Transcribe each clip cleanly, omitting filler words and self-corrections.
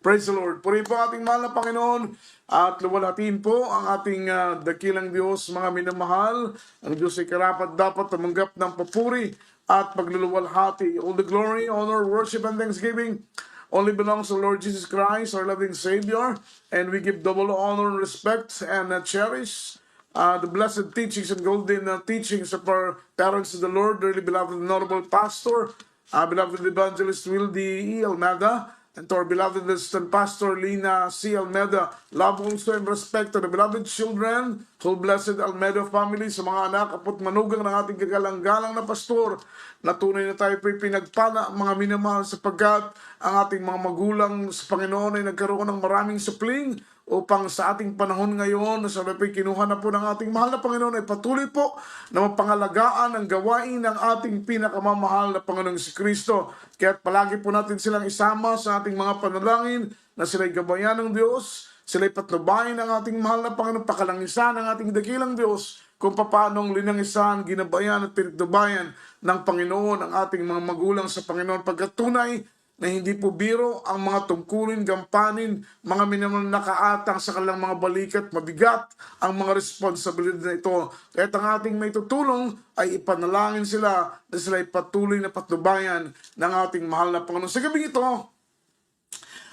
Praise the Lord. Puri po ating mahal na Panginoon at luwalhatiin po ang ating dakilang Diyos, mga minamahal. Ang Diyos ay karapat dapat tumanggap ng papuri at pagluluwalhati. All the glory, honor, worship, and thanksgiving only belongs to Lord Jesus Christ, our loving Savior. And we give double honor and respect and cherish the blessed teachings and golden teachings of our parents of the Lord, dearly beloved and honorable pastor, beloved evangelist Wildy E. Almeda, and to our beloved assistant pastor Lina C. Almeda. Love also and respect to the beloved children, whole blessed Almeda family, sa mga anak, apot manugang ng ating kagalang-galang na pastor, na tunay na tayo po'y pinagpala, mga minamahal, sapagkat ang ating mga magulang sa Panginoon ay nagkaroon ng maraming supling upang sa ating panahon ngayon na sa lapay kinuha na po ng ating mahal na Panginoon ay patuloy po na mapangalagaan ang gawain ng ating pinakamamahal na Panginoong si Kristo. Kaya palagi po natin silang isama sa ating mga panalangin na sila'y gabayan ng Diyos, sila'y patnubayan ng ating mahal na Panginoon, pakalangisan ng ating dakilang Diyos kung paanong linangisan, ginabayan at pinagdubayan ng Panginoon ang ating mga magulang sa Panginoon, pagkatunay na hindi po biro ang mga tungkulin, gampanin, mga minamang nakaatang sa kanilang mga balikat, mabigat ang mga responsibilidad na ito. Kaya ang ating may tutulong ay ipanalangin sila na sila ay patuloy na patnubayan ng ating mahal na Panginoon. Sa gabing ito,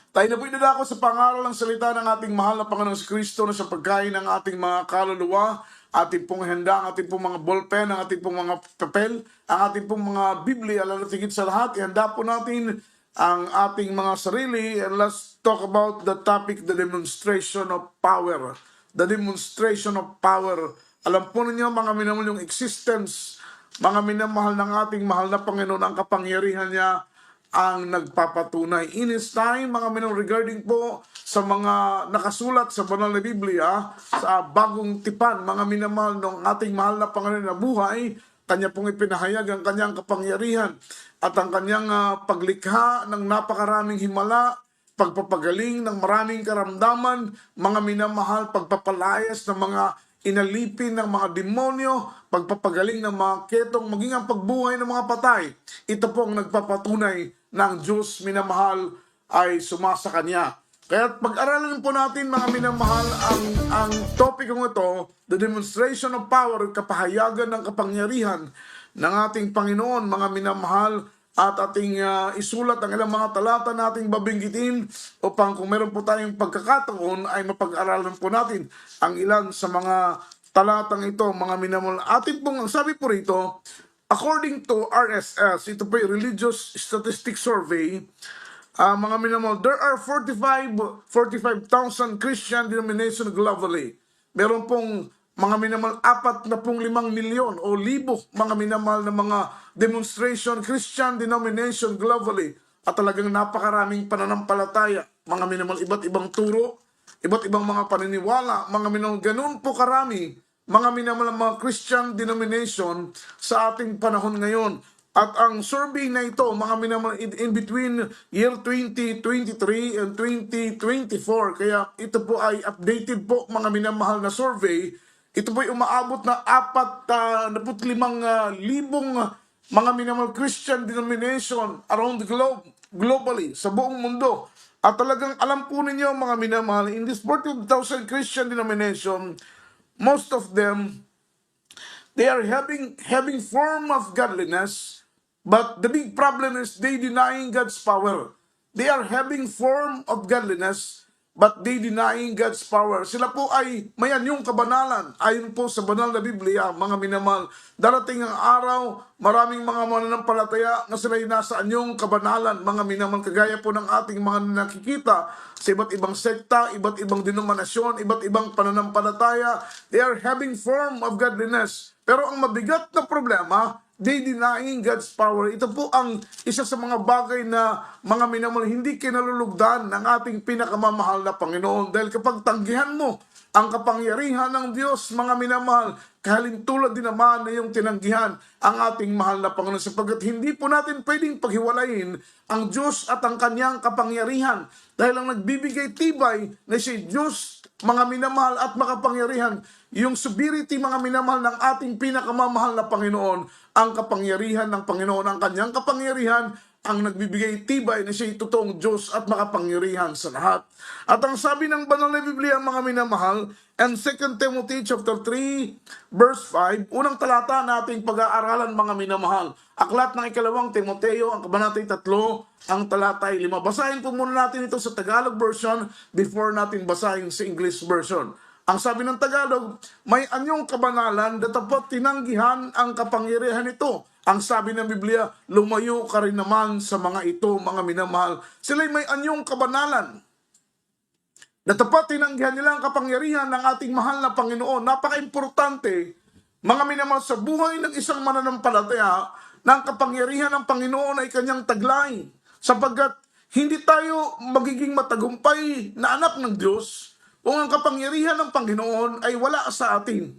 tayo na po inadako sa pangaral ng salita ng ating mahal na Panginoon si Kristo na sa pagkain ng ating mga kaluluwa, ating pong handa, ang ating pong mga ballpen, ang ating pong mga papel, ang ating pong mga Biblia, lalo tigit sa lahat, ihanda po natin ang ating mga sarili, and let's talk about the topic, the demonstration of power. The demonstration of power. Alam po ninyo, mga minamahal, yung existence, mga minamahal ng ating mahal na Panginoon, ang kapangyarihan niya ang nagpapatunay. In His time, mga minamahal, regarding po sa mga nakasulat sa banal na Biblia, sa bagong tipan, mga minamahal ng ating mahal na Panginoon na buhay, Kanya pong ipinahayag ang kanyang kapangyarihan at ang kanyang paglikha ng napakaraming himala, pagpapagaling ng maraming karamdaman, mga minamahal, pagpapalayas ng mga inalipin ng mga demonyo, pagpapagaling ng mga ketong, maging ang pagbuhay ng mga patay. Ito pong nagpapatunay ng Diyos minamahal ay sumasa Kanya. Kaya pag-aralan po natin, mga minamahal, ang topic kong ito, the demonstration of power, kapahayagan ng kapangyarihan ng ating Panginoon, mga minamahal, at ating isulat ang ilang mga talata nating babinggitin upang kung meron po tayong pagkakataon ay mapag-aralan po natin ang ilan sa mga talatang ito, mga minamahal. Ating pong, ang sabi po rito, according to RSS, ito po yung Religious Statistics Survey, mga minamahal, there are 45,000 Christian denomination globally. Meron pong mga minamahal, 45 milyon o libo mga minamahal na mga demonstration Christian denomination globally. At talagang napakaraming pananampalataya, mga minamahal, iba't ibang turo, iba't ibang mga paniniwala, mga minamahal, ganun po karami, mga minamahal, mga Christian denomination sa ating panahon ngayon. At ang survey na ito, mga minamahal, in between year 2023 and 2024, kaya ito po ay updated po, mga minamahal, na survey. Ito po ay umaabot na 45,000 mga minamahal Christian denomination around the globe, globally, sa buong mundo. At talagang alam po ninyo, mga minamahal, in this 40,000 Christian denomination, most of them, they are having form of godliness, but the big problem is they denying God's power. They are having form of godliness, but they denying God's power. Sila po ay may anyong kabanalan. Ayon po sa banal na Biblia, mga minamahal, darating ang araw, maraming mga mananampalataya na sila ay nasa anyong kabanalan, mga minamahal, kagaya po ng ating mga nakikita sa iba't ibang sekta, iba't ibang denominasyon, iba't ibang pananampalataya. They are having form of godliness. Pero ang mabigat na problema, they denying God's power. Ito po ang isa sa mga bagay na, mga minamahal, hindi kinalulugdan ng ating pinakamamahal na Panginoon. Dahil kapag tanggihan mo ang kapangyarihan ng Diyos, mga minamahal, kahalintulad din naman na yung tinanggihan ang ating mahal na Panginoon, sapagkat hindi po natin pwedeng paghiwalayin ang Diyos at ang kanyang kapangyarihan. Dahil ang nagbibigay tibay na si Diyos, mga minamahal, at makapangyarihan, yung sovereignty, mga minamahal, ng ating pinakamamahal na Panginoon, ang kapangyarihan ng Panginoon, ang kanyang kapangyarihan ang nagbibigay tibay na siya'y totoong Diyos at makapangyarihan sa lahat. At ang sabi ng banal na Biblia, mga minamahal, and 2 Timothy chapter 3, verse 5, unang talata nating pag-aaralan, mga minamahal. Aklat ng ikalawang Timoteo, ang kabanatay 3, ang talatay 5. Basahin po muna natin ito sa Tagalog version before natin basahin sa English version. Ang sabi ng Tagalog, may anyong kabanalan, dapat tinanggihan ang kapangyarihan nito. Ang sabi ng Biblia, lumayo ka rin naman sa mga ito, mga minamahal. Sila'y may anyong kabanalan. Dapat tinanggihan nila ang kapangyarihan ng ating mahal na Panginoon. Napaka-importante, mga minamahal, sa buhay ng isang mananampalataya, na ang kapangyarihan ng Panginoon ay kanyang taglay. Sapagkat hindi tayo magiging matagumpay na anak ng Diyos kung ang kapangyarihan ng Panginoon ay wala sa atin.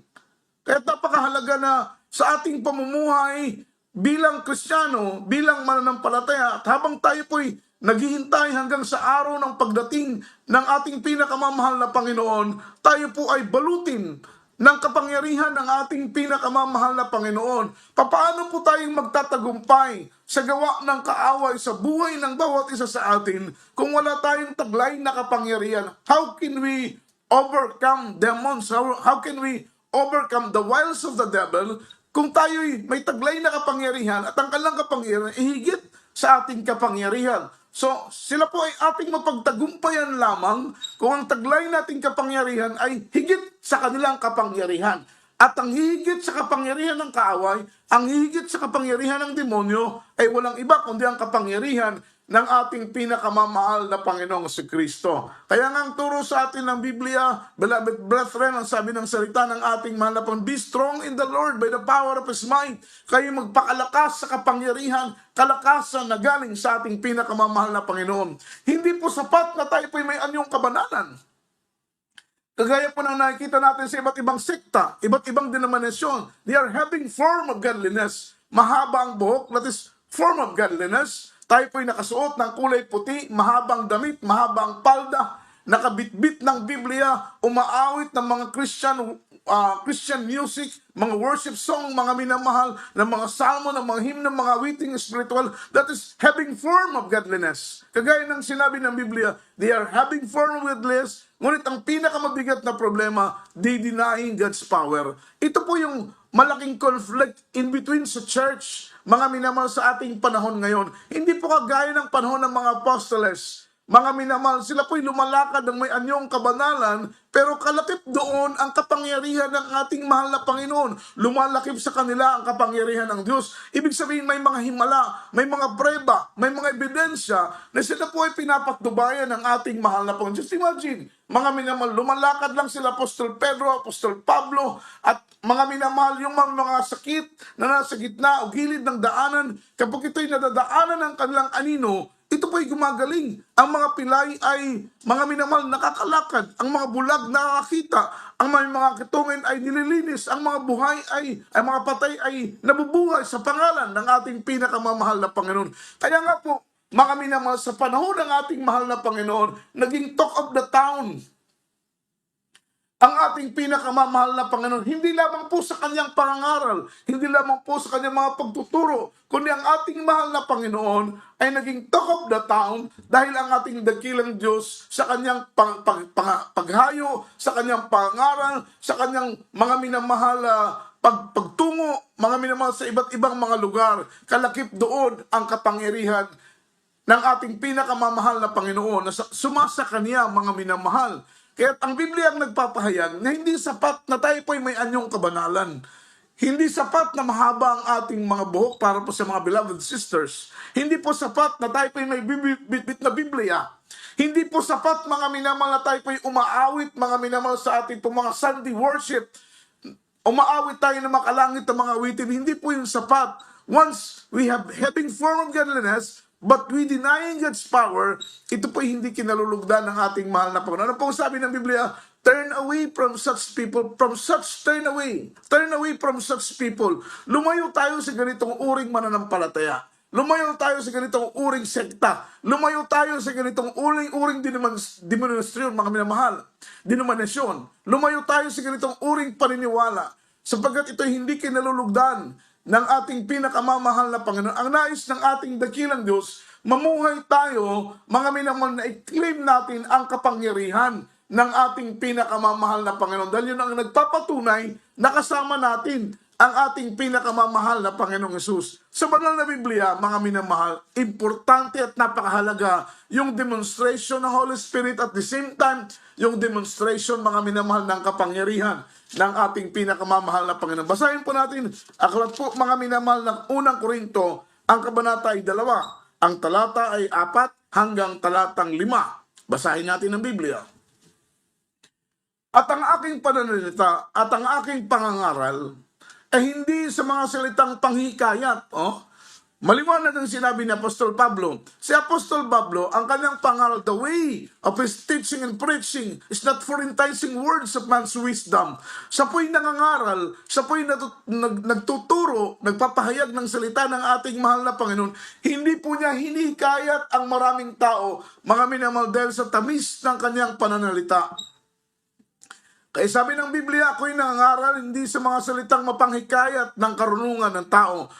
Kaya napakahalaga na sa ating pamumuhay bilang Kristiyano, bilang mananampalataya, at habang tayo po'y naghihintay hanggang sa araw ng pagdating ng ating pinakamamahal na Panginoon, tayo po ay balutin ng kapangyarihan ng ating pinakamamahal na Panginoon. Paano po tayong magtatagumpay sa gawa ng kaaway sa buhay ng bawat isa sa atin kung wala tayong taglay na kapangyarihan? How can we overcome demons? How can we overcome the wiles of the devil kung tayo'y may taglay na kapangyarihan at ang kanilang kapangyarihan ay higit sa ating kapangyarihan? So, sila po ay ating mapagtagumpayan lamang kung ang taglay nating kapangyarihan ay higit sa kanilang kapangyarihan. At ang higit sa kapangyarihan ng kaaway, ang higit sa kapangyarihan ng demonyo, ay walang iba kundi ang kapangyarihan ng ating pinakamamahal na Panginoong Kristo. Kaya nga ang turo sa atin ng Biblia, beloved brethren, ang sabi ng salita ng ating mahal na Panginoon, be strong in the Lord by the power of His might. Kayo magpakalakas sa kapangyarihan, kalakasan na galing sa ating pinakamamahal na Panginoon. Hindi po sapat na tayo po'y may anyong kabanalan. Kagaya po na nakikita natin sa iba't ibang sekta, iba't ibang denominasyon, they are having form of godliness. Mahaba ang buhok, that is form of godliness. Tayo po'y nakasuot ng kulay puti, mahabang damit, mahabang palda, nakabitbit ng Biblia, umaawit ng mga Christian music, mga worship song, mga minamahal, ng mga salmo, ng mga hymn, ng mga awiting spiritual, that is having form of godliness. Kagaya ng sinabi ng Biblia, they are having form of godliness, ngunit ang pinakamabigat na problema, they denying God's power. Ito po yung malaking conflict in between sa church, mga minamahal, sa ating panahon ngayon. Hindi po kagaya ng panahon ng mga apostoles. Mga minamahal, sila po'y lumalakad ng may anyong kabanalan, pero kalakip doon ang kapangyarihan ng ating mahal na Panginoon. Lumalakip sa kanila ang kapangyarihan ng Diyos. Ibig sabihin, may mga himala, may mga preba, may mga ebidensya na sila po ay pinapatnubayan ng ating mahal na Panginoon. Just imagine, mga minamahal, lumalakad lang sila Apostol Pedro, Apostol Pablo, at mga minamahal, yung mga sakit na nasa gitna o gilid ng daanan, kapag ito'y nadadaanan ng kanilang anino, ito po'y gumagaling. Ang mga pilay ay, mga minamahal, nakakalakad. Ang mga bulag nakakita. Ang mga kitungin ay nililinis. Ang mga buhay ang mga patay ay nabubuhay sa pangalan ng ating pinakamamahal na Panginoon. Kaya nga po, mga minamahal, sa panahon ng ating mahal na Panginoon, naging talk of the town ang ating pinakamamahal na Panginoon. Hindi lamang po sa kanyang pangangaral, hindi lamang po sa kanyang mga pagtuturo, kundi ang ating mahal na Panginoon ay naging talk of the town dahil ang ating dakilang Diyos sa kanyang paghayo, sa kanyang pangangaral, sa kanyang mga minamahal pagtungo, mga minamahal sa iba't ibang mga lugar. Kalakip doon ang kapangyarihan ng ating pinakamamahal na Panginoon na sumasa kanya, mga minamahal. Kaya ang Biblia ang nagpapahayag na hindi sapat na tayo po'y may anyong kabanalan. Hindi sapat na mahaba ang ating mga buhok para po sa mga beloved sisters. Hindi po sapat na tayo po'y may bitbit na Biblia. Hindi po sapat, mga minamahal, na tayo po'y umaawit, mga minamahal, sa ating po mga Sunday worship. Umaawit tayo ng makalangit ng mga awitin. Hindi po yung sapat. Once we have having form of godliness, but we denying God's power, ito po hindi kinalulugdan ng ating mahal na Panginoon. Ano pong sabi ng Biblia? Turn away from such people, turn away from such people. Lumayo tayo sa ganitong uring mananampalataya. Lumayo tayo sa ganitong uring sekta. Lumayo tayo sa ganitong uring denominasyon, mga minamahal. Denominasyon. Lumayo tayo sa ganitong uring paniniwala. Sapagkat ito hindi kinalulugdan ng ating pinakamamahal na Panginoon. Ang nais ng ating dakilang Diyos, mamuhay tayo, mga minamahal, na i-claim natin ang kapangyarihan ng ating pinakamamahal na Panginoon. Dahil yun ang nagpapatunay na kasama natin ang ating pinakamamahal na Panginoong Hesus. Sa banal na Biblia, mga minamahal, importante at napakahalaga yung demonstration ng Holy Spirit at the same time, yung demonstration, mga minamahal, ng kapangyarihan ng ating pinakamamahal na Panginoon. Basahin po natin, aklat po, mga minamahal, ng unang Korinto, ang kabanata ay 2, ang talata ay 4 hanggang talatang 5. Basahin natin ang Biblia. At ang aking pananalita at ang aking pangangaral ay hindi sa mga salitang panghikayat. Maliwanag ang sinabi ni Apostol Pablo. Si Apostol Pablo, ang kanyang pangaral, the way of his teaching and preaching is not for enticing words of man's wisdom. Siya po'y nangangaral, siya po'y nagtuturo, nagpapahayag ng salita ng ating mahal na Panginoon. Hindi po niya hinikayat ang maraming tao, mga minamahal, dahil sa tamis ng kanyang pananalita. Kaya sabi ng Biblia, ako'y nangangaral hindi sa mga salitang mapanghikayat ng karunungan ng tao,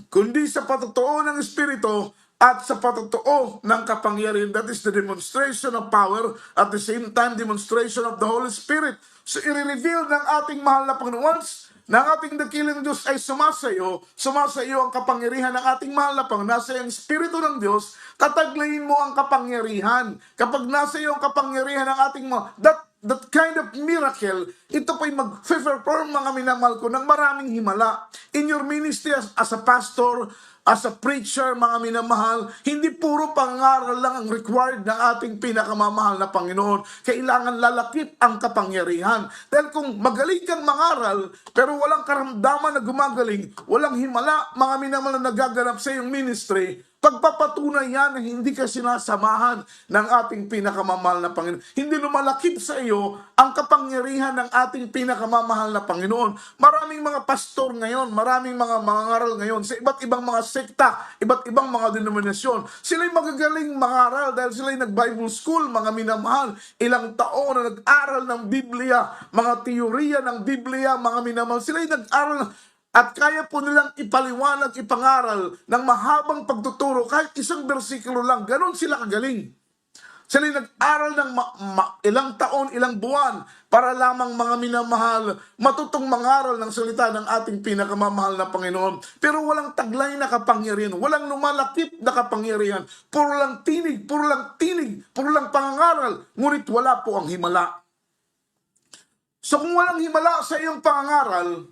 kundi sa patotoo ng Espiritu at sa patotoo ng kapangyarihan. That is the demonstration of power, at the same time demonstration of the Holy Spirit. So i-reveal ng ating mahal na Panginoon, once ng ating dakilang Diyos ay sumasayo ang kapangyarihan ng ating mahal na Panginoon. Nasa yung Espiritu ng Diyos, tataglayin mo ang kapangyarihan. Kapag nasa iyo ang kapangyarihan ng ating that kind of miracle, ito po'y mag-perform, mga minamahal ko, ng maraming himala. In your ministry as a pastor, as a preacher, mga minamahal, hindi puro pangaral lang ang required ng ating pinakamamahal na Panginoon. Kailangan lalakip ang kapangyarihan. Dahil kung magaling kang mangaral, pero walang karamdaman na gumagaling, walang himala, mga minamahal, na nagaganap sa iyong ministry, pagpapatunay yan na hindi ka sinasamahan ng ating pinakamamahal na Panginoon. Hindi lumalakip sa iyo ang kapangyarihan ng ating pinakamamahal na Panginoon. Maraming mga pastor ngayon, maraming mga mangaral ngayon sa iba't ibang mga sekta, iba't ibang mga denominasyon. Sila'y magagaling mangaral dahil sila'y nag-Bible school, mga minamahal. Ilang taon na nag-aral ng Biblia, mga teorya ng Biblia, mga minamahal. Sila'y nag-aral at kaya po nilang ipaliwanag, ipangaral ng mahabang pagtuturo, kahit isang bersikulo lang. Ganon sila kagaling. Sila nag-aral ng ilang taon, ilang buwan, para lamang, mga minamahal, matutong mangaral ng salita ng ating pinakamamahal na Panginoon. Pero walang taglay na kapangyarihan, walang lumalakip na kapangyarihan, puro lang tinig, puro lang pangangaral, ngunit wala po ang himala. So kung walang himala sa iyong pangangaral,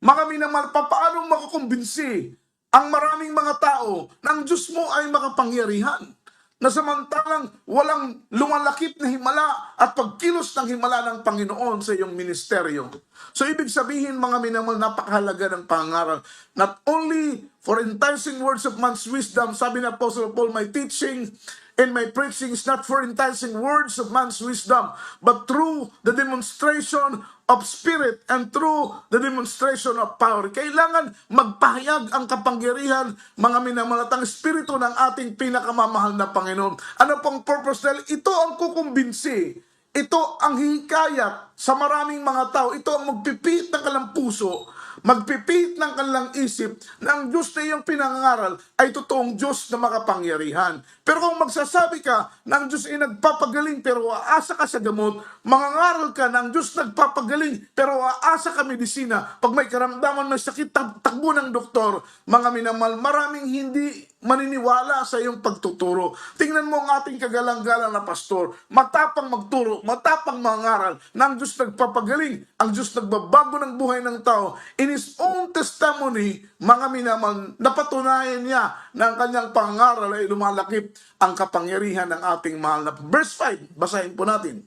mga minamahal, paano makukumbinsi ang maraming mga tao na ang Diyos mo ay makapangyarihan, na samantalang walang lumalakip na himala at pagkilos ng himala ng Panginoon sa iyong ministeryo? So ibig sabihin, mga minamahal, napakahalaga ng pangaral. Not only for enticing words of man's wisdom, sabi ni Apostle Paul, my teaching and my preaching is not for enticing words of man's wisdom, but through the demonstration of Spirit and through the demonstration of power. Kailangan magpahayag ang kapangyarihan, mga minamahal, at ang Espiritu ng ating pinakamamahal na Panginoon. Ano pong purpose? Dahil ito ang kukumbinsi, ito ang hikayat sa maraming mga tao, ito ang magpipit ng kanilang puso, magpipit ng kanilang isip na ang Diyos na iyong pinangangaral ay totoong Diyos na makapangyarihan. Pero kung magsasabi ka na ang Diyos ay nagpapagaling pero aasa ka sa gamot, mangangaral ka na ang Diyos nagpapagaling pero aasa ka medisina, pag may karamdaman, may sakit, takbo ng doktor, mga minamahal, maraming hindi maniniwala sa iyong pagtuturo. Tingnan mo ang ating kagalang-galang na pastor, matapang magturo, matapang mangaral, na ang Diyos nagpapagaling, ang Diyos nagbabago ng buhay ng tao. In his own testimony, mga minamahal, napatunayan niya na ang kanyang pangaral ay lumalakip ang kapangyarihan ng ating mahal na. Verse 5, basahin po natin.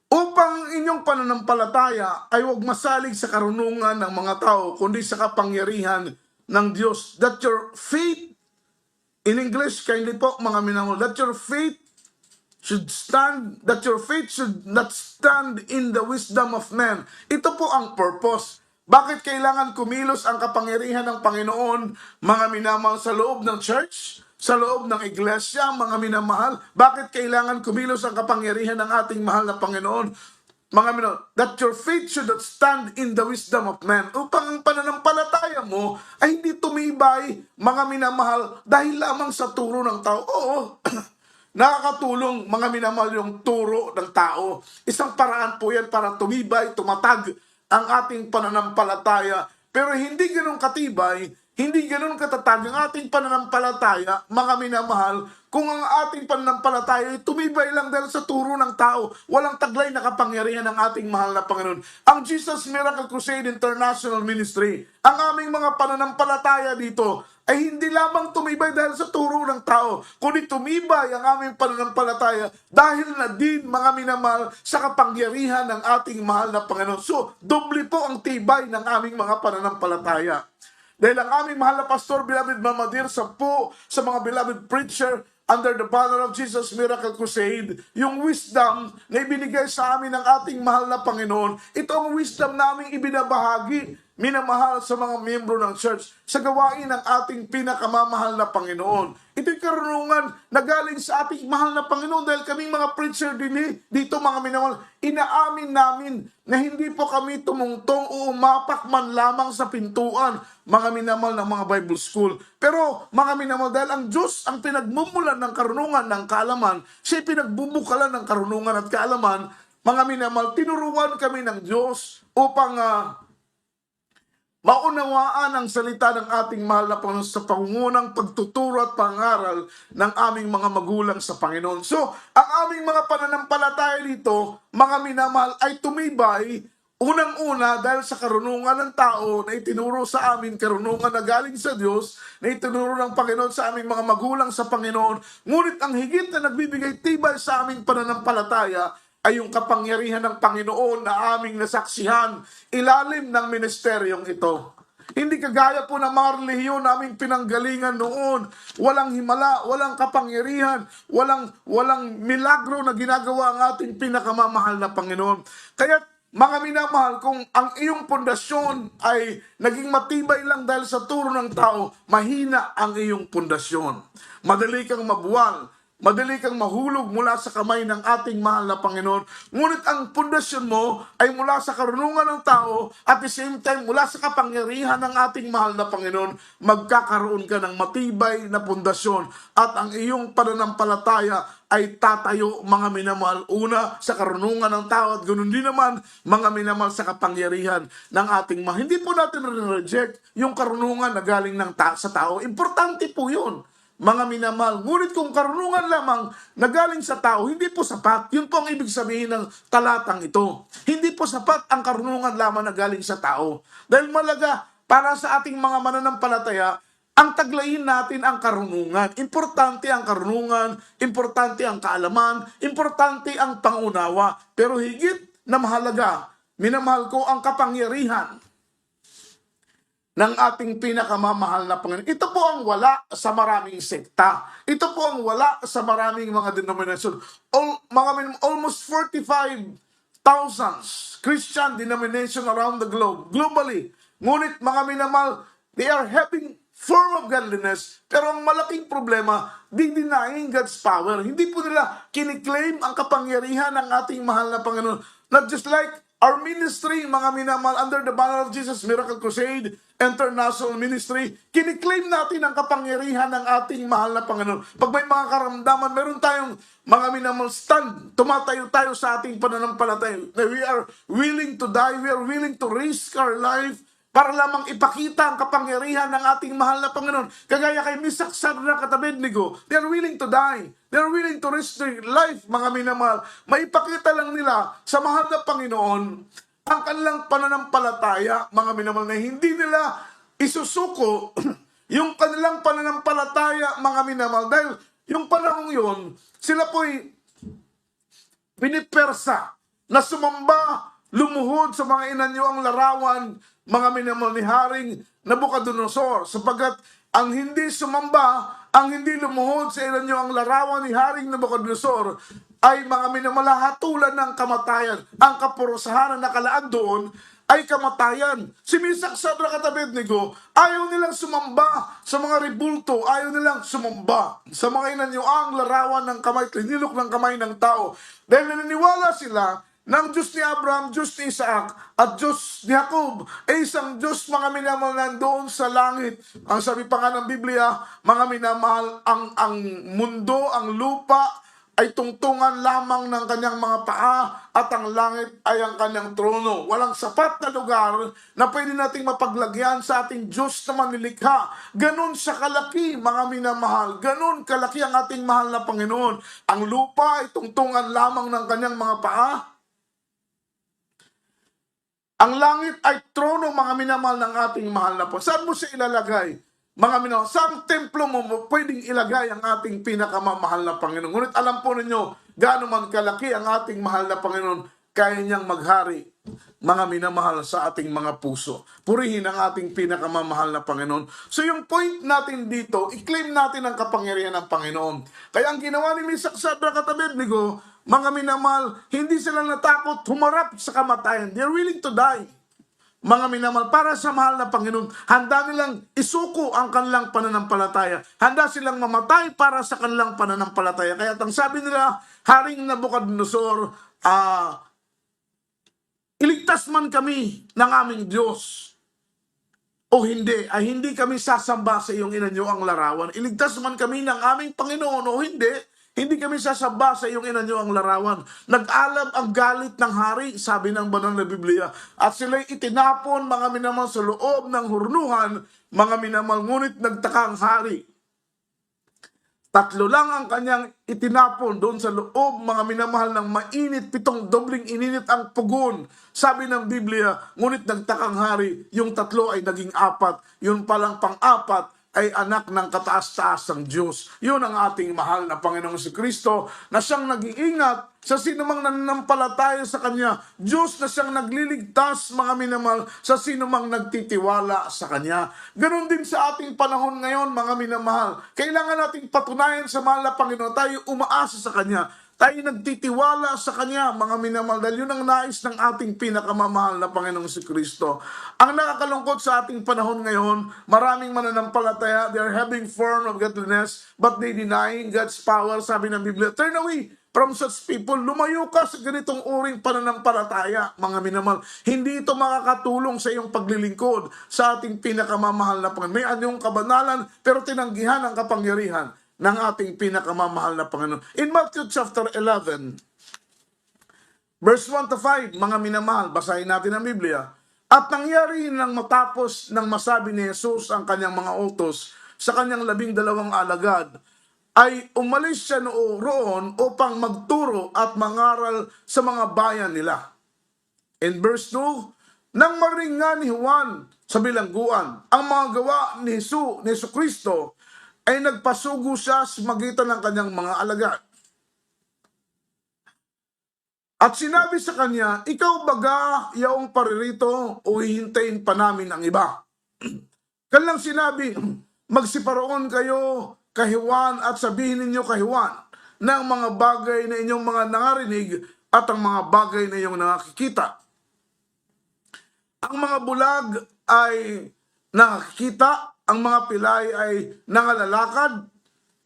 Upang inyong pananampalataya ay huwag masalig sa karunungan ng mga tao, kundi sa kapangyarihan ng Diyos. That your faith, in English, kindly po, mga minamahal, that your faith should not stand in the wisdom of men. Ito po ang purpose. Bakit kailangan kumilos ang kapangyarihan ng Panginoon, mga minamahal, sa loob ng church, sa loob ng iglesia, mga minamahal? Bakit kailangan kumilos ang kapangyarihan ng ating mahal na Panginoon? mga minamahal, that your faith should not stand in the wisdom of men, upang ang pananampalataya mo ay hindi tumibay, mga minamahal, dahil lamang sa turo ng tao. Oo, nakakatulong, mga minamahal, yung turo ng tao. Isang paraan po yan para tumibay, tumatag ang ating pananampalataya. Pero hindi ganun katibay, hindi ganun katatag ang ating pananampalataya, mga minamahal, kung ang ating pananampalataya ay tumibay lang dahil sa turo ng tao, walang taglay na kapangyarihan ng ating mahal na Panginoon. Ang Jesus Miracle Crusade International Ministry, ang aming mga pananampalataya dito, ay hindi lamang tumibay dahil sa turo ng tao, kundi tumibay ang aming pananampalataya dahil na din, mga minamahal, sa kapangyarihan ng ating mahal na Panginoon. So, doble po ang tibay ng aming mga pananampalataya. Dahil ang aming mahal na pastor, beloved Mamadir, sa mga beloved preacher, under the banner of Jesus Miracle Crusade, yung wisdom na ibinigay sa amin ng ating mahal na Panginoon, ito ang wisdom namin ibinabahagi, minamahal, sa mga miyembro ng church, sa gawain ng ating pinakamamahal na Panginoon. Ito'y karunungan na galing sa ating mahal na Panginoon dahil kaming mga preacher dito, mga minamahal, inaamin namin na hindi po kami tumungtong o umapak man lamang sa pintuan, mga minamahal, ng mga Bible school. Pero, mga minamahal, dahil ang Diyos ang pinagmumulan ng karunungan, ng kaalaman, siya pinagbubukalan ng karunungan at kaalaman, mga minamahal, tinuruan kami ng Diyos upang maunawaan ang salita ng ating mahal na Panginoon sa pangungunang pagtuturo at pangaral ng aming mga magulang sa Panginoon. So, ang aming mga pananampalataya dito, mga minamahal, ay tumibay, unang-una dahil sa karunungan ng tao na itinuro sa amin, karunungan na galing sa Diyos, na itinuro ng Panginoon sa aming mga magulang sa Panginoon. Ngunit ang higit na nagbibigay tibay sa aming pananampalataya ay yung kapangyarihan ng Panginoon na aming nasaksihan ilalim ng ministeryong ito. Hindi kagaya po ng mga relihiyon naming pinanggalingan noon. Walang himala, walang kapangyarihan, walang milagro na ginagawa ang ating pinakamamahal na Panginoon. Kaya, mga minamahal, kung ang iyong pundasyon ay naging matibay lang dahil sa turo ng tao, mahina ang iyong pundasyon. Madali kang mabuwal, madali kang mahulog mula sa kamay ng ating mahal na Panginoon. Ngunit ang pundasyon mo ay mula sa karunungan ng tao at the same time mula sa kapangyarihan ng ating mahal na Panginoon, magkakaroon ka ng matibay na pundasyon at ang iyong pananampalataya ay tatayo, mga minamahal, una sa karunungan ng tao at ganoon din naman, mga minamahal, sa kapangyarihan ng ating mahal. Hindi po natin reject yung karunungan na galing sa tao. Importante po yun, mga minamahal. Ngunit kung karunungan lamang na galing sa tao, hindi po sapat. Yun po ang ibig sabihin ng talatang ito. Hindi po sapat ang karunungan lamang na galing sa tao. Dahil malaga, para sa ating mga mananampalataya, ang taglayin natin ang karunungan. Importante ang karunungan, importante ang kaalaman, importante ang pangunawa. Pero higit na mahalaga, minamahal ko, ang kapangyarihan ng ating pinakamamahal na Panginoon. Ito po ang wala sa maraming sekta. Ito po ang wala sa maraming mga denomination. Almost 45,000 Christian denomination around the globe, globally. Ngunit, mga minamahal, they are having form of godliness, pero ang malaking problema, denying God's power. Hindi po nila kiniklaim ang kapangyarihan ng ating mahal na Panginoon. Not just like our ministry, mga minamahal, under the banner of Jesus Miracle Crusade International Ministry, kiniklaim natin ang kapangyarihan ng ating mahal na Panginoon. Pag may mga karamdaman, meron tayong mga minamahal stand, tumatayo tayo sa ating pananampalataya. We are willing to die, we are willing to risk our life para lamang ipakita ang kapangyarihan ng ating mahal na Panginoon. Kagaya kay Meshach, Shadrach at Abednego, they are willing to die. They are willing to risk their life, mga minamahal. Maipakita lang nila sa mahal na Panginoon ang kanilang pananampalataya, mga minamahal, na hindi nila isusuko yung kanilang pananampalataya, mga minamahal. Dahil yung panahong yun, sila po'y pinipersa na sumamba, lumuhod sa mga inanyo ang larawan, mga minamahal, ni Haring Nabucodonosor, sapagkat ang hindi sumamba, ang hindi lumuhod sa inanyo ang larawan ni Haring Nabucodonosor ay, mga minamahal, hatulan ng kamatayan. Ang kapurusahan na nakalaan doon ay kamatayan. Si Meshach, Shadrach at Abednego, ayaw nilang sumamba sa mga ribulto, ayaw nilang sumamba sa mga inanyo ang larawan ng kamay, linilok ng kamay ng tao. Dahil naniniwala sila ng Diyos ni Abraham, Diyos ni Isaac, at Diyos ni Jacob, ay isang Diyos, mga minamahal, nandoon sa langit. Ang sabi pa nga ng Biblia, mga minamahal, ang mundo, ang lupa, ay tungtungan lamang ng kanyang mga paa at ang langit ay ang kanyang trono. Walang sapat na lugar na pwede nating mapaglagyan sa ating Diyos na manilikha. Ganon sa kalaki, mga minamahal. Ganon kalaki ang ating mahal na Panginoon. Ang lupa ay tungtungan lamang ng kanyang mga paa. Ang langit ay trono, mga minamahal, ng ating mahal na Panginoon. Saan mo siya ilalagay? Mga minamahal, saan templo mo pwedeng ilagay ang ating pinakamamahal na Panginoon? Ngunit alam po ninyo, gaano man kalaki ang ating mahal na Panginoon, kaya niyang maghari, mga minamahal, sa ating mga puso. Purihin ang ating pinakamamahal na Panginoon. So yung point natin dito, i-claim natin ang kapangyarihan ng Panginoon. Kaya ang ginawa ni Meshach, Shadrach at Abednego, mga minamahal, hindi sila natakot humarap sa kamatayan. They're willing to die. Mga minamahal, para sa mahal na Panginoon, handa nilang isuko ang kanilang pananampalataya. Handa silang mamatay para sa kanilang pananampalataya. Kaya ang sabi nila, Haring Nabukadnezar, iligtas man kami ng aming Diyos o hindi, ay hindi kami sasamba sa iyong inanyo ang larawan. Iligtas man kami ng aming Panginoon o hindi kami sasamba sa iyong inanyo ang larawan. Nag-alab ang galit ng hari, sabi ng banal na Biblia. At sila'y itinapon, mga minamahal, sa loob ng hurnuhan, mga minamahal, ngunit nagtaka ang hari. 3 lang ang kanyang itinapon doon sa loob, mga minamahal, ng mainit, 7 dobling ininit ang pugon. Sabi ng Biblia, ngunit nagtakang hari, yung 3 ay naging 4. Yun palang pang-4 ay anak ng kataas-taasang Diyos. Yun ang ating mahal na Panginoong Jesucristo, na siyang nag-iingat sa sinumang nananampalataya sa Kanya. Diyos na siyang nagliligtas, mga minamahal, sa sinumang nagtitiwala sa Kanya. Ganon din sa ating panahon ngayon, mga minamahal. Kailangan nating patunayan sa mahal na Panginoon, tayo umaasa sa Kanya. Tayo nagtitiwala sa Kanya, mga minamahal, dahil yun ang nais ng ating pinakamamahal na Panginoong Jesucristo. Ang nakakalungkot sa ating panahon ngayon, maraming mananampalataya, they are having form of godliness, but they denying God's power, sabi ng Biblia. Turn away from such people. Lumayo ka sa ganitong uring pananampalataya, mga minamahal. Hindi ito makakatulong sa iyong paglilingkod sa ating pinakamamahal na Panginoon. May anyong kabanalan, pero tinanggihan ang kapangyarihan ng ating pinakamamahal na Panginoon. In Matthew chapter 11, verse 1 to 5, mga minamahal, basahin natin ang Biblia. At nangyari nang matapos nang masabi ni Jesus ang kanyang mga utos sa kanyang 12 alagad, ay umalis siya roon upang magturo at mangaral sa mga bayan nila. In verse 2, nang marinig nga ni Juan sa bilangguan ang mga gawa ni Jesucristo, ay nagpasugo siya sa magitan ng kanyang mga alagad. At sinabi sa kanya, ikaw baga yaong paririto o hihintayin pa namin ang iba? Kanilang sinabi, magsiparoon kayo kay Juan at sabihin ninyo kay Juan ng mga bagay na inyong mga nangarinig at ang mga bagay na inyong nakikita. Ang mga bulag ay nakikita, ang mga pilay ay nangalalakad,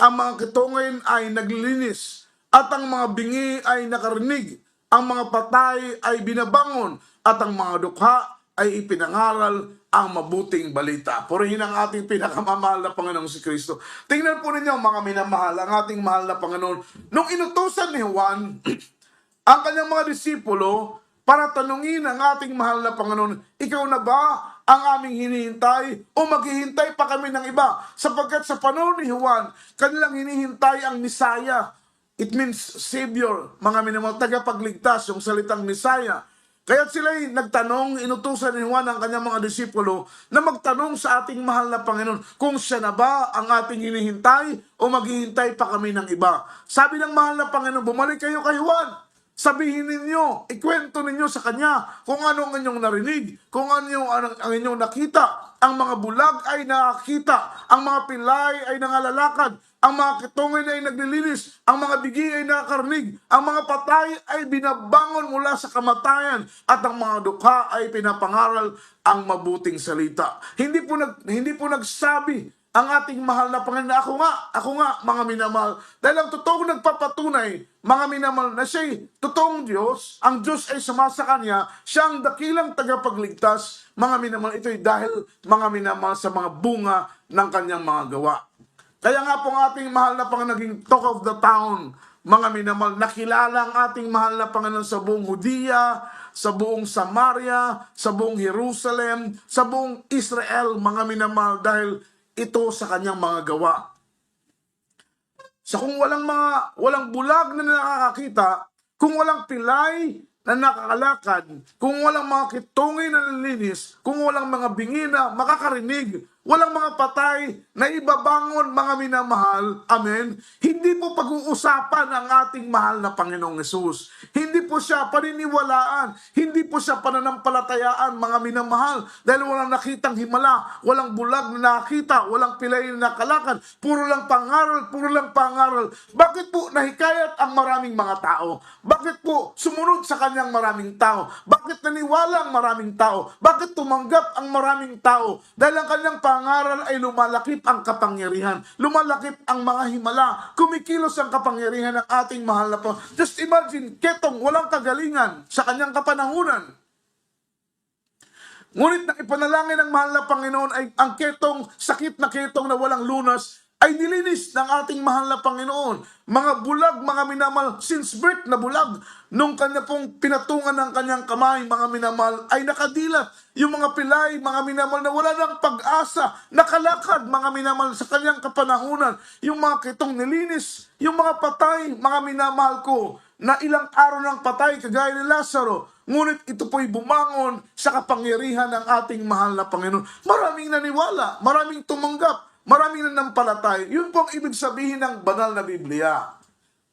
ang mga kitungin ay naglilinis, at ang mga bingi ay nakarinig, ang mga patay ay binabangon, at ang mga dukha ay ipinangaral ang mabuting balita. Purihin ang ating pinakamamahal na Panginoong Jesucristo. Tingnan po ninyo, mga minamahal, ang ating mahal na Panginoon. Nung inutusan ni Juan ang kanyang mga disipulo para tanungin ang ating mahal na Panginoon, ikaw na ba ang aming hinihintay o maghihintay pa kami ng iba? Sapagkat sa panahon ni Juan, kanilang hinihintay ang Messiah. It means Savior, mga minamahal, tagapagligtas, yung salitang Messiah. Kaya sila'y nagtanong, inutusan ni Juan ang kanyang mga disipulo na magtanong sa ating mahal na Panginoon kung siya na ba ang ating hinihintay o maghihintay pa kami ng iba. Sabi ng mahal na Panginoon, bumalik kayo kay Juan. Sabihin ninyo, ikwento ninyo sa kanya kung ano ang inyong narinig, kung ano ang inyong nakita. Ang mga bulag ay nakakita, ang mga pilay ay nangalalakad, ang mga kitungin ay naglilinis, ang mga bigi ay nakakarinig, ang mga patay ay binabangon mula sa kamatayan, at ang mga dukha ay pinapangaral ang mabuting salita. Hindi po nagsabi ang ating mahal na Panginoon. Ako nga, mga minamahal. Dahil ang totoong nagpapatunay, mga minamahal, na siya'y totoong Diyos, ang Diyos ay sumasa Kanya, siya ang dakilang tagapagligtas, mga minamahal. Ito'y dahil, mga minamahal, sa mga bunga ng Kanyang mga gawa. Kaya nga po ang ating mahal na Panginoon naging talk of the town, mga minamahal. Nakilala ang ating mahal na Panginoon sa buong Hudiya, sa buong Samaria, sa buong Jerusalem, sa buong Israel, mga minamahal, dahil ito sa kanyang mga gawa. Sa kung walang bulag na nakakakita, kung walang pilay na nakakalakad, kung walang mga kitungin na nalinis, kung walang mga bingi na makakarinig, walang mga patay na ibabangon, mga minamahal, amen, hindi po pag-uusapan ang ating mahal na Panginoong Hesus. Hindi po siya paniniwalaan, hindi po siya pananampalatayaan, mga minamahal, dahil walang nakitang himala, walang bulag na nakita, walang pilay na nakalakad, puro lang pangaral. Bakit po nahikayat ang maraming mga tao? Bakit po sumunod sa kanyang maraming tao? Bakit naniwala ang maraming tao? Bakit tumanggap ang maraming tao? Dahil ang kanyang pangaral ay lumalakip ang kapangyarihan. Lumalakip ang mga himala. Kumikilos ang kapangyarihan ng ating mahal na Panginoon. Just imagine, Ketong walang kagalingan sa kanyang kapanahunan. Ngunit nang ipanalangin ng mahal na Panginoon ay ang Ketong, sakit na Ketong na walang lunas, ay nilinis ng ating mahal na Panginoon. Mga bulag, mga minamahal, since birth na bulag, nung kanya pong pinatungan ng kanyang kamay, mga minamahal, ay nakadilat. Yung mga pilay, mga minamahal, na wala ng pag-asa, nakalakad, mga minamahal, sa kanyang kapanahunan. Yung mga Ketong nilinis, yung mga patay, mga minamahal ko, na ilang araw ng patay, kagaya ni Lazaro, ngunit ito po'y bumangon sa kapangyarihan ng ating mahal na Panginoon. Maraming naniwala, maraming tumanggap, maraming nanampalatay. Yun po ang ibig sabihin ng banal na Biblia.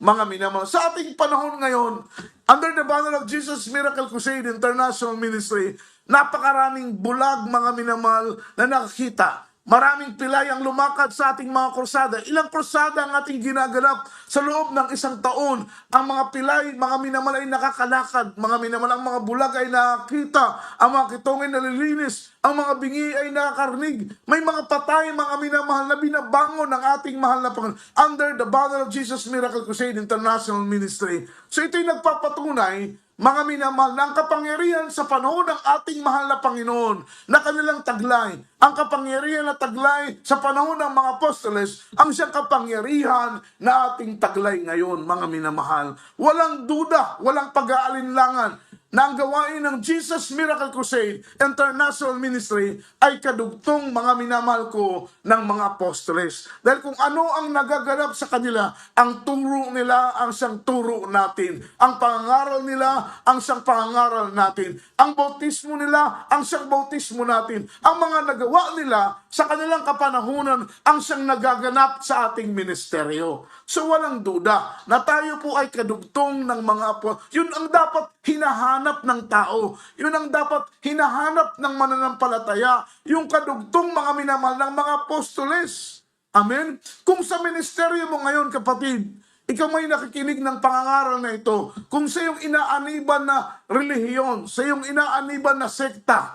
Mga minamahal, sa ating panahon ngayon, under the banner of Jesus Miracle Crusade International Ministry, napakaraming bulag, mga minamahal, na nakakita. Maraming pilay ang lumakad sa ating mga krusada. Ilang krusada ang ating ginaganap sa loob ng isang taon. Ang mga pilay, mga minamahal, ay nakakalakad. Mga minamahal, ang mga bulag ay nakakita. Ang mga kitongin nalilinis. Ang mga bingi ay nakakarinig. May mga patay, mga minamahal, na binabangon ng ating mahal na Panginoon under the banner of Jesus Miracle Crusade International Ministry. So ito'y nagpapatunay, mga minamahal, ng kapangyarihan sa panahon ng ating mahal na Panginoon na kanilang taglay. Ang kapangyarihan na taglay sa panahon ng mga apostoles, ang siyang kapangyarihan na ating taglay ngayon, mga minamahal. Walang duda, walang pag-aalinlangan na ang gawain ng Jesus Miracle Crusade International Ministry ay kadugtong, mga minamahal ko, ng mga apostoles. Dahil kung ano ang nagaganap sa kanila, ang turo nila ang siyang turo natin. Ang pangangaral nila ang siyang pangangaral natin. Ang bautismo nila ang siyang bautismo natin. Ang mga nagawa nila sa kanilang kapanahunan ang siyang nagaganap sa ating ministeryo. So walang duda na tayo po ay kadugtong ng mga apostol. Yun ang dapat hinahanap ng tao. Yun ang dapat hinahanap ng mananampalataya. Yung kadugtong, mga minamahal, ng mga apostoles. Amen? Kung sa ministeryo mo ngayon, kapatid, ikaw may nakikinig ng pangangaral na ito, kung sa iyong inaaniban na relihiyon, sa iyong inaaniban na sekta,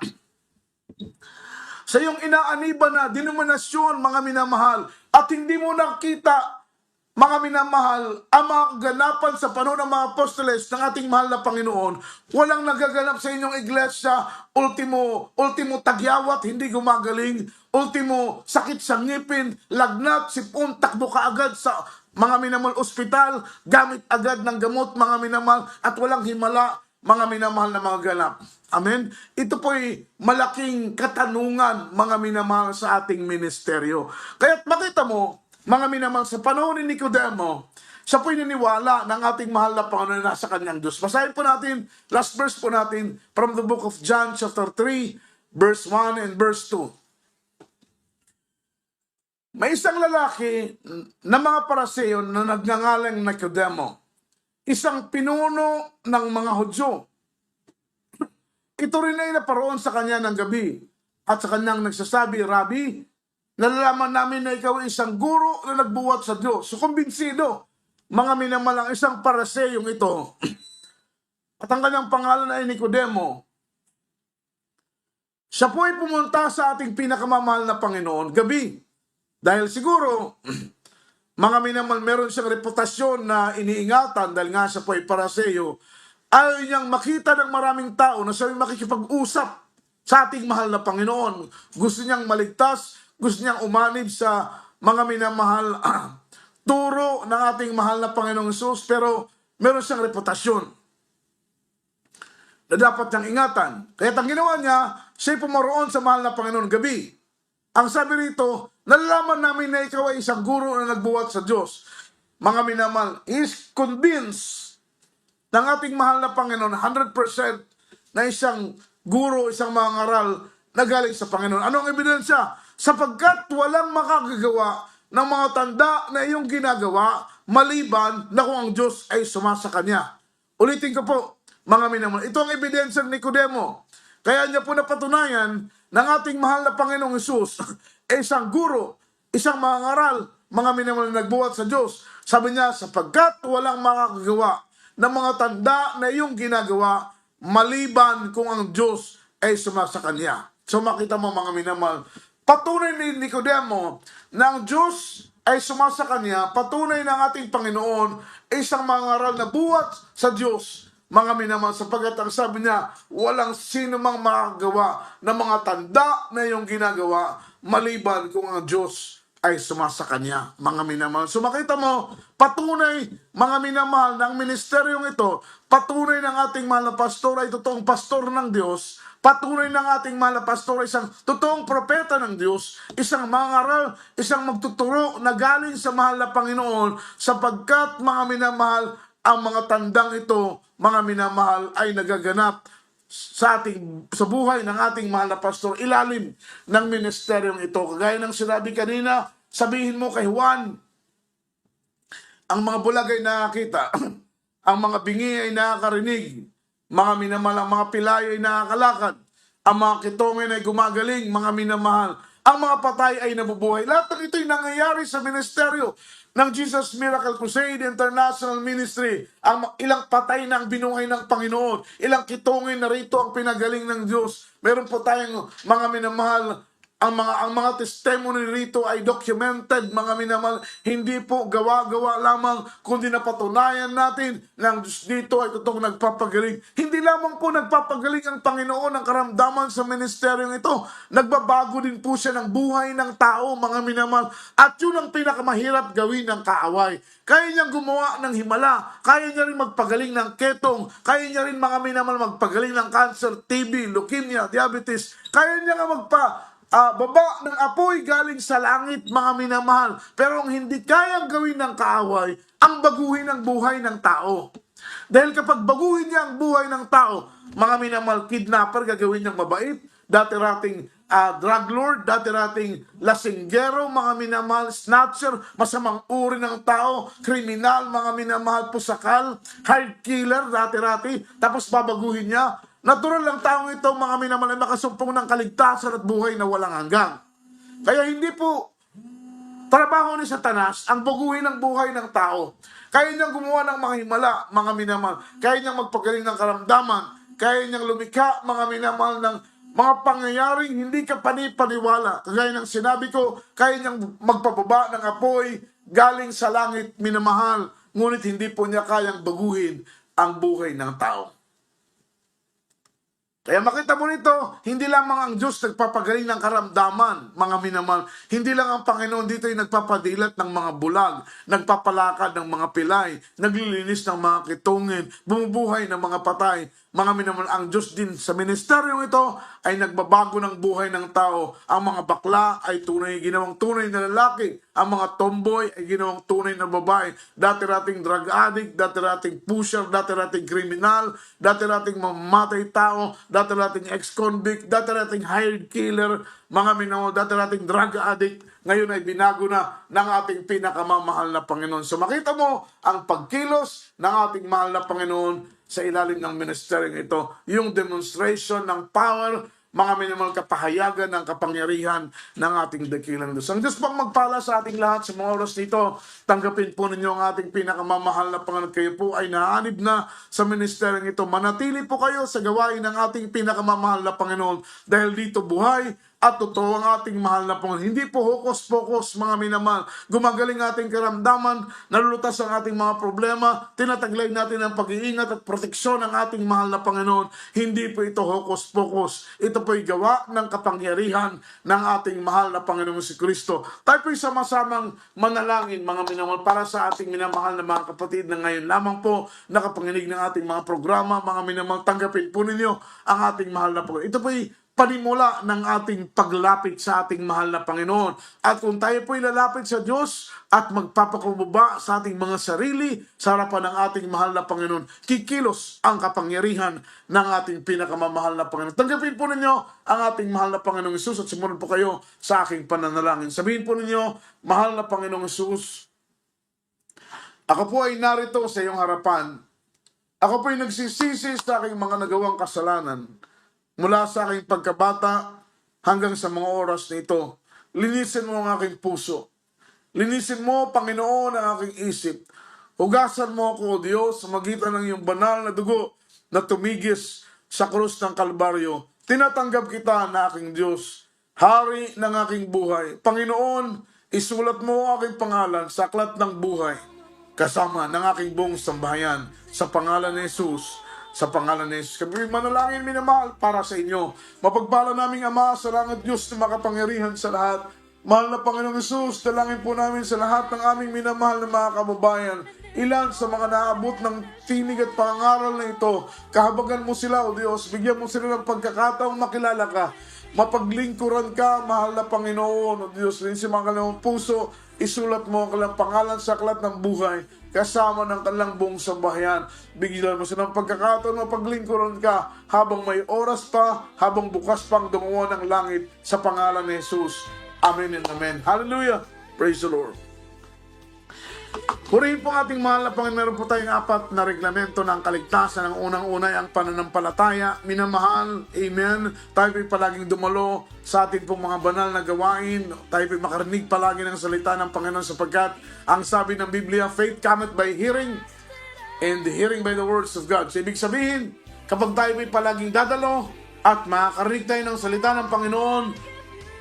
sa iyong inaaniban na denominasyon, mga minamahal, at hindi mo nakita, mga minamahal, ang mga kaganapan sa panahon ng mga apostoles ng ating mahal na Panginoon, walang nagaganap sa inyong iglesia, ultimo tagyawat, hindi gumagaling, ultimo sakit sa ngipin, lagnat, sipon, takbo ka agad sa mga minamahal ospital, gamit agad ng gamot, mga minamahal, at walang himala, mga minamahal na mga ganap. Amen? Ito po'y malaking katanungan, mga minamahal, sa ating ministeryo. Kaya't makita mo, mga minamahal, sa panahon ni Nicodemo, siya po'y niniwala ng ating mahal na Panginoon na nasa kanyang Diyos. Basahin po natin, last verse po natin, from the book of John chapter 3, verse 1 and verse 2. May isang lalaki na mga Pariseo na nagngangalang Nicodemo, isang pinuno ng mga Hudyo. Ito rin ay naparoon sa kanya ng gabi at sa kanyang nagsasabi, Rabbi, nalalaman namin na ikaw ay isang guro na nagbuwat sa Diyos. So, kumbinsido, mga minamalang, isang Pariseyong ito. At ang kanyang pangalan ay Nicodemo. Siya po ay pumunta sa ating pinakamamahal na Panginoon, gabi. Dahil siguro, mga minamahal, meron siyang reputasyon na iniingatan dahil nga siya po ay Pariseo. Ayaw niyang makita ng maraming tao na siya ay makikipag-usap sa ating mahal na Panginoon. Gusto niyang maligtas, gusto niyang umanib sa mga minamahal turo ng ating mahal na Panginoong Hesus, pero meron siyang reputasyon na dapat niyang ingatan. Kaya ang ginawa niya, siya'y pumaroon sa mahal na Panginoon gabi. Ang sabi rito, nalalaman namin na ikaw ay isang guro na nagbuhat sa Diyos. Mga minamahal, is convinced ng ating mahal na Panginoon 100% na isang guro, isang mangaral na galing sa Panginoon. Ano ang ebidensya? Sapagkat walang makagagawa ng mga tanda na iyong ginagawa maliban na kung ang Diyos ay sumasa kanya. Ulitin ko po, mga minamahal, ito ang ebidensya ni Nicodemo. Kaya niya po napatunayan ng ating mahal na Panginoong Hesus isang guro, isang mangaral, mga minamahal na nagbuhat sa Diyos. Sabi niya, sapagkat walang makakagawa ng mga tanda na iyong ginagawa maliban kung ang Diyos ay sumasa kanya. So makita mo mga minamahal, patunay ni Nicodemo na ang Diyos ay sumasa kanya, patunay ng ating Panginoon isang mangaral na buhat sa Diyos, mga minamahal, sapagkat ang sabi niya, walang sino mang makagawa ng mga tanda na iyong ginagawa maliban kung ang Diyos ay sumasa kanya, mga minamahal. So makita mo, patunay, mga minamahal, ng ministeryong ito, patunay ng ating mahal na pastor ay totoong pastor ng Diyos, patunay ng ating mahal na pastor ay isang totoong propeta ng Diyos, isang mangaral, isang magtuturo na galing sa mahal na Panginoon, sapagkat, mga minamahal, ang mga tandang ito, mga minamahal, ay nagaganap sa buhay ng ating mahal na pastor, ilalim ng ministeryong ito. Kagaya ng sinabi kanina, sabihin mo kay Juan, ang mga bulag ay nakakita, ang mga bingi ay nakakarinig, mga minamahal, ang mga pilay ay nakakalakad, ang mga kitongin ay gumagaling, mga minamahal, ang mga patay ay nabubuhay. Lahat ng ito'y nangyayari sa ministeryo ng Jesus Miracle Crusade International Ministry. Ang ilang patay na ang binuhay ng Panginoon, ilang kitongin na rito ang pinagaling ng Diyos. Meron po tayong mga minamahal, ang mga testimony rito ay documented, mga minamahal, hindi po gawa-gawa lamang, kundi napatunayan natin na ang Diyos dito ay totoong nagpapagaling. Hindi lamang po nagpapagaling ang Panginoon ng karamdaman sa ministeryong ito, nagbabago din po siya ng buhay ng tao, mga minamahal, at yun ang pinakamahirap gawin ng kaaway. Kaya niyang gumawa ng himala, kaya niya rin magpagaling ng ketong, kaya niya rin, mga minamahal, magpagaling ng cancer, TB, leukemia, diabetes, kaya niya nga baba ng apoy galing sa langit, mga minamahal. Pero ang hindi kayang gawin ng kaaway, ang baguhin ang buhay ng tao. Dahil kapag baguhin niya ang buhay ng tao, mga minamahal, kidnapper, gagawin niyang mabait, dati rating drug lord, dati rating lasinggero, mga minamahal, snatcher, masamang uri ng tao, kriminal, mga minamahal, pusakal, hard killer, dati-rati, tapos babaguhin niya. Natural lang taong ito, mga minamahal, ay makasumpong ng kaligtasan at buhay na walang hanggan. Kaya hindi po trabaho ni Satanas ang baguhin ang buhay ng tao. Kaya niyang gumawa ng mga himala, mga minamahal. Kaya niyang magpagaling ng karamdaman. Kaya niyang lumikha, mga minamahal, ng mga pangyayaring hindi ka panipaniwala. Kagaya ng sinabi ko, kaya niyang magpababa ng apoy galing sa langit, minamahal. Ngunit hindi po niya kayang baguhin ang buhay ng tao. Kaya makita mo nito, hindi lamang ang Diyos nagpapagaling ng karamdaman, mga minamahal. Hindi lang ang Panginoon dito ay nagpapadilat ng mga bulag, nagpapalakad ng mga pilay, naglilinis ng mga kitungin, bumubuhay ng mga patay. Mga minamahal, ang Diyos din sa ministeryong ito ay nagbabago ng buhay ng tao. Ang mga bakla ay ginawang tunay na lalaki. Ang mga tomboy ay ginawang tunay na babae. Dati-rating drug addict, dati-rating pusher, dati-rating kriminal, dati-rating mamatay tao, dati-rating ex-convict, dati-rating hired killer, mga minamahal, dati-rating drug addict, ngayon ay binago na ng ating pinakamamahal na Panginoon. So makita mo ang pagkilos ng ating mahal na Panginoon sa ilalim ng ministeryong ito, yung demonstration ng power, mga minamahal, kapahayagan ng kapangyarihan ng ating dakilang Diyos. Ang Diyos pang magpala sa ating lahat sa mga oras nito. Tanggapin po ninyo ang ating pinakamamahal na Panginoon. Kayo po ay naanib na sa ministeryong ito. Manatili po kayo sa gawain ng ating pinakamamahal na Panginoon dahil dito buhay at totoo ang ating mahal na Panginoon. Hindi po hokos-pokos mga minamahal. Gumagaling ating karamdaman, nalulutas ang ating mga problema, tinataglay natin ang pag-iingat at proteksyon ng ating mahal na Panginoon. Hindi po ito hokos-pokos. Ito po'y gawa ng kapangyarihan ng ating mahal na Panginoon si Kristo. Tayo po'y sama-samang manalangin mga minamahal para sa ating minamahal na mga kapatid na ngayon lamang po nakapanginig ng ating mga programa. Mga minamahal, tanggapin po ninyo ang ating mahal na Panginoon. Ito po'y panimula ng ating paglapit sa ating mahal na Panginoon. At kung tayo po'y lalapit sa Diyos at magpapakumbaba sa ating mga sarili sa harapan ng ating mahal na Panginoon, kikilos ang kapangyarihan ng ating pinakamamahal na Panginoon. Tanggapin po ninyo ang ating mahal na Panginoong Hesus at sumunod po kayo sa aking pananalangin. Sabihin po ninyo, mahal na Panginoong Hesus, ako po ay narito sa iyong harapan. Ako po ay nagsisisi sa aking mga nagawang kasalanan. Mula sa aking pagkabata hanggang sa mga oras na ito, linisin mo ang aking puso. Linisin mo, Panginoon, ang aking isip. Hugasan mo ako, O Diyos, sa magitan ng iyong banal na dugo na tumigis sa krus ng Kalbaryo. Tinatanggap kita na aking Diyos, Hari ng aking buhay. Panginoon, isulat mo ang aking pangalan sa aklat ng buhay, kasama ng aking buong sambahayan, sa pangalan ni Jesus. Sa pangalan ni Jesus, kami manalangin minamahal para sa inyo. Mapagpala naming Ama sa langit, Diyos na makapangyarihan sa lahat. Mahal na Panginoong Jesus, dalangin po namin sa lahat ng aming minamahal na mga kababayan. Ilan sa mga naabot ng tinig at pangangaral na ito, kahabagan mo sila, O Diyos, bigyan mo sila ng pagkakataong makilala ka. Mapaglingkuran ka, mahal na Panginoon, O Diyos, rin sa mga kanilang puso, isulat mo ang kanilang pangalan sa aklat ng buhay, kasama ng kanilang buong sambahayan. Bigyan mo silang pagkakataon, mapaglingkuran ka habang may oras pa, habang bukas pang dumawa ng langit sa pangalan ni Jesus. Amen and amen. Hallelujah. Praise the Lord. Purihin po ating mahal na Panginoon. Meron po tayong 4 na reglamento ng kaligtasan. Ang unang-una ay ang pananampalataya. Minamahal, amen. Tayo po'y palaging dumalo sa ating pong mga banal na gawain. Tayo po'y makarinig palagi ng salita ng Panginoon sapagkat ang sabi ng Biblia, faith cometh by hearing and the hearing by the words of God. So, ibig sabihin, kapag tayo po'y palaging dadalo at makakarinig tayo ng salita ng Panginoon,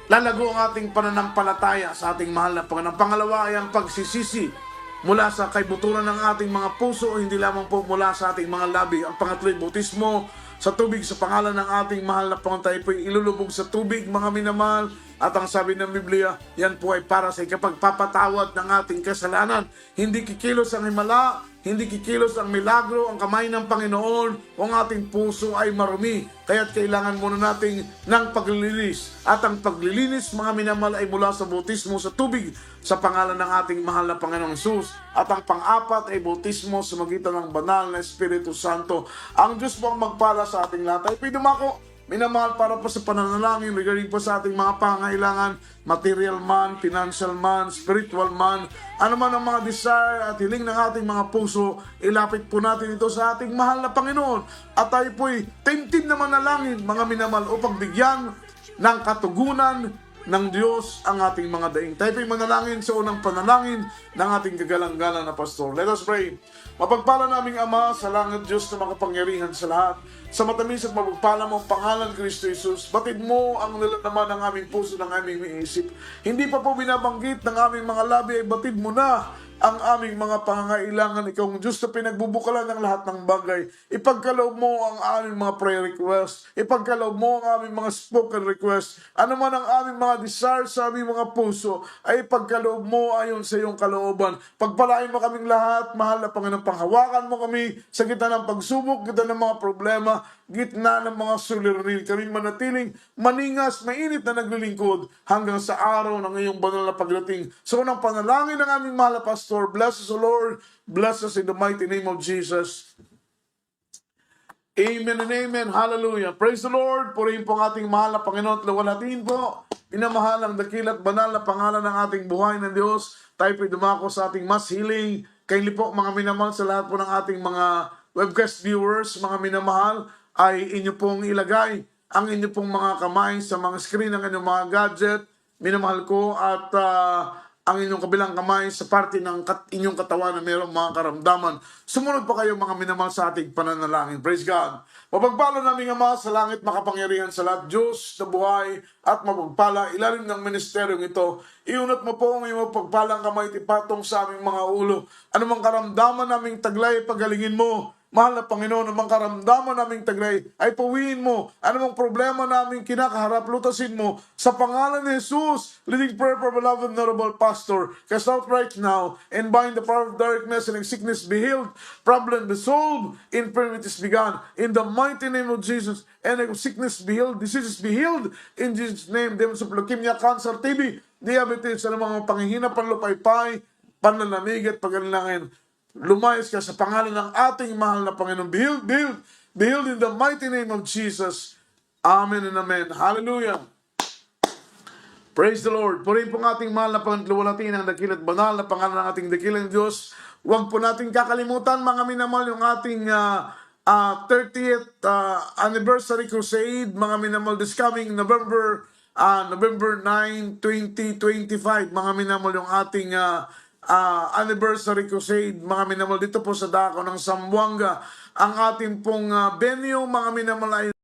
lalago ang ating pananampalataya sa ating mahal na Panginoon. Pangalawa ay ang pagsisisi mula sa kaibuturan ng ating mga puso, hindi lamang po mula sa ating mga labi. Ang pangatlo ay bautismo sa tubig sa pangalan ng ating mahal na Panginoon. Tayo po ay ilulubog sa tubig, mga minamahal. At ang sabi ng Biblia, yan po ay para sa ikapagpapatawad ng ating kasalanan. Hindi kikilos ang himala, hindi kikilos ang milagro, ang kamay ng Panginoon kung ating puso ay marumi. Kaya't kailangan muna natin ng paglilinis. At ang paglilinis, mga minamahal, ay mula sa bautismo sa tubig sa pangalan ng ating mahal na Panginoong Jesus. At ang pang-apat ay bautismo sa magitan ng banal na Espiritu Santo. Ang Diyos po ang magpala sa ating lahat. Ay pinumako, minamahal, para po sa pananalangin regarding po sa ating mga pangailangan, material man, financial man, spiritual man, ano man ang mga desire at hiling ng ating mga puso, ilapit po natin ito sa ating mahal na Panginoon. At tayo po'y team-team na manalangin, mga minamahal, upang bigyan ng katugunan ng Diyos ang ating mga daing. Tayo po'y manalangin sa unang panalangin ng ating kagalang-galang na pastor. Let us pray. Mapagpala naming Ama sa langit, Diyos na makapangyarihan sa lahat, sa matamis at mapagpala mo ang pangalan Kristo Jesus, batid mo ang nilalaman ng aming puso, ng aming isip. Hindi pa po binabanggit ng aming mga labi, ay batid mo na ang aming mga pangangailangan. Ikaw ang Diyos na pinagbubukalan ng lahat ng bagay. Ipagkaloob mo ang aming mga prayer request. Ipagkaloob mo ang aming mga spoken request. Ano man ang aming mga desire sa aming mga puso, ay ipagkaloob mo ayon sa iyong kalooban. Pagpalain mo kaming lahat, mahal na Panginoon. Panghawakan mo kami sa gitna ng pagsubok, gitna ng mga problema, gitna ng mga suliranin. Kami manatiling maningas, mainit na naglilingkod hanggang sa araw ng iyong banal na pagdating. So, unang panalangin ng aming mahal na pastor, bless us, O Lord, bless us in the mighty name of Jesus. Amen and amen. Hallelujah. Praise the Lord. Purihin po ang ating mahal na Panginoon at luwalhatiin po. Pinamahal ang dakilat banal na pangalan ng ating buhay ng Diyos. Tayo po'y dumako sa ating mass healing. Kaili po mga minamahal, sa lahat po ng ating mga webcast viewers, mga minamahal, ay inyo pong ilagay ang inyo pong mga kamay sa mga screen ng inyong mga gadget. Minamahal ko, at ang inyong kabilang kamay sa parte ng inyong katawan na mayroong mga karamdaman. Sumunod pa kayo mga minamahal sa ating pananalangin. Praise God. Mapagpala namin Ama sa langit, makapangyarihan sa lahat, Diyos na buhay at mapagpala, ilalim ng ministeryong ito. Iunat mo po ang iyong pagpalang kamay tipatong sa aming mga ulo. Anumang karamdaman naming taglay, pagalingin mo. Mahal na Panginoon, anumang karamdaman naming taglay ay pawiin mo. Anumang problema naming kinakaharap, lutasin mo. Sa pangalan ni Jesus, leading prayer for beloved honorable pastor, cast out right now and bind the power of darkness and sickness be healed, problem be solved, infirmities be gone. In the mighty name of Jesus, and sickness be healed, diseases be healed. In Jesus' name, demons of leukemia, cancer, TB, diabetes, anumang panghihina, panlupaypay, panlalamig at pagalilangan. Lumayas ka sa pangalan ng ating mahal na Panginoon. Be healed, be healed, be healed in the mighty name of Jesus. Amen and amen. Hallelujah. Praise the Lord. Purihin po ng ating mahal na Panginoon, luwalhatiin ang dakil at banal na pangalan ng ating dakilang Diyos. Huwag po natin kakalimutan, mga minamahal, yung ating 30th anniversary crusade, mga minamahal, this coming November 9, 2025, mga minamahal, yung ating anniversary crusade, mga minamahal, dito po sa dako ng Zamboanga. Ang ating pong venue, mga minamahal, ay